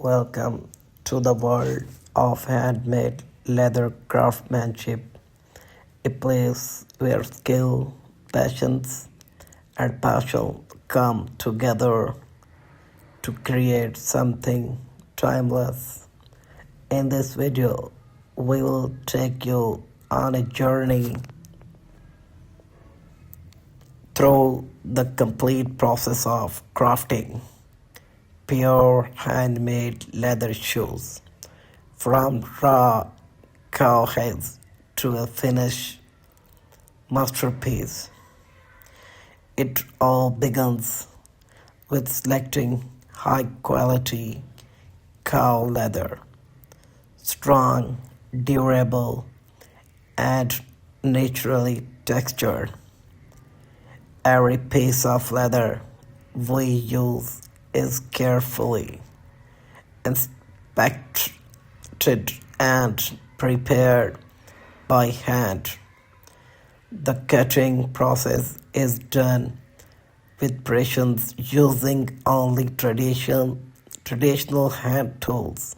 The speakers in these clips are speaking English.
Welcome to the world of handmade leather craftsmanship, a place where skill, patience, and passion come together to create something timeless. In this video, we will take you on a journey through the complete process of crafting pure handmade leather shoes, from raw cowhides to a finished masterpiece. It all begins with selecting high quality cow leather, strong, durable, and naturally textured. Every piece of leather we use is carefully inspected and prepared by hand. The cutting process is done with precision using only traditional hand tools.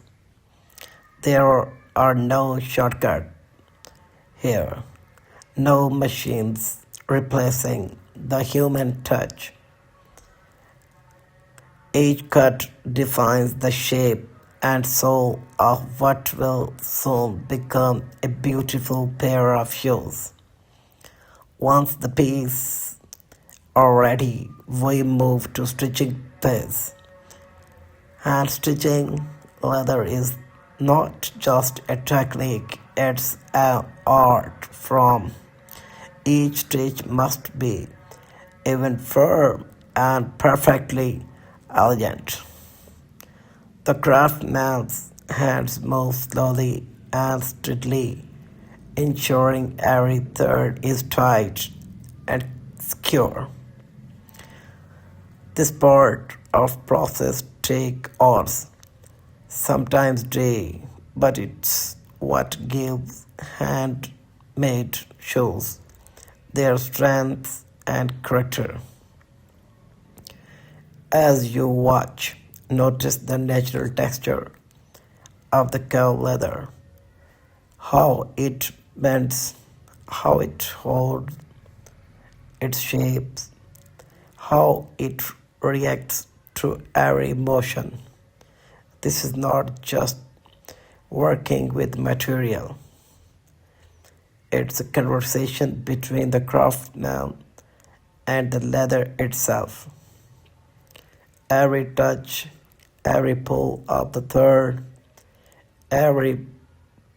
There are no shortcuts here, no machines replacing the human touch. Each cut defines the shape and soul of what will soon become a beautiful pair of shoes. Once the pieces are ready, we move to stitching phase. Hand stitching leather is not just a technique, it's an art form. Each stitch must be even firm and perfectly elegant. The craftsman's hands move slowly and steadily, ensuring every thread is tight and secure. This part of process takes hours, sometimes days, but it's what gives handmade shoes their strength and character. As you watch, notice the natural texture of the cow leather, how it bends, how it holds its shapes, how it reacts to every motion. This is not just working with material, it's a conversation between the craftsman and the leather itself. Every touch, every pull of the thread, every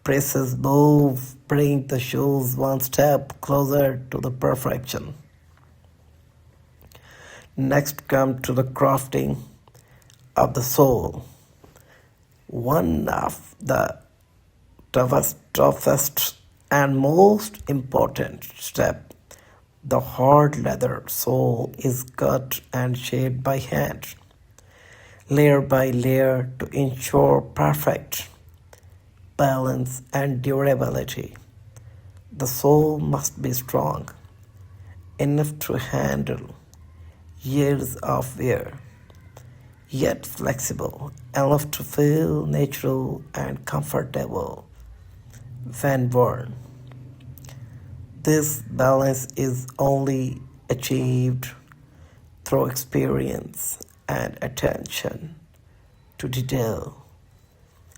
precise move bring the shoes one step closer to the perfection. Next come to the crafting of the soul. One of the toughest and most important step. The hard leather sole is cut and shaped by hand, layer by layer, to ensure perfect balance and durability. The sole must be strong, enough to handle years of wear, yet flexible enough to feel natural and comfortable when worn. This balance is only achieved through experience and attention to detail,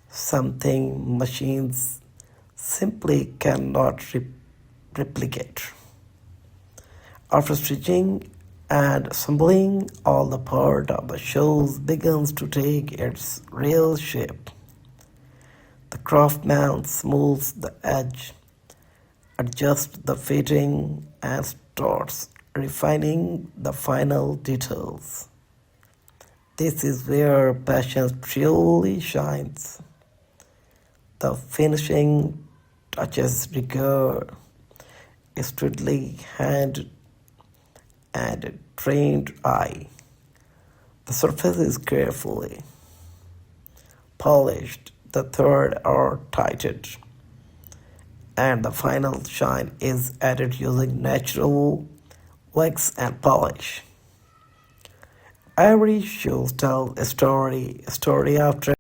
something machines simply cannot replicate. After stitching and assembling, all the part of the shoes begins to take its real shape. The craftsman smooths the edge, adjusts the fitting, and starts refining the final details. This is where passion truly shines. The finishing touches require a steady hand and a trained eye. The surface is carefully polished, the threads are tightened, and the final shine is added using natural wax and polish. Every shoe tells a story after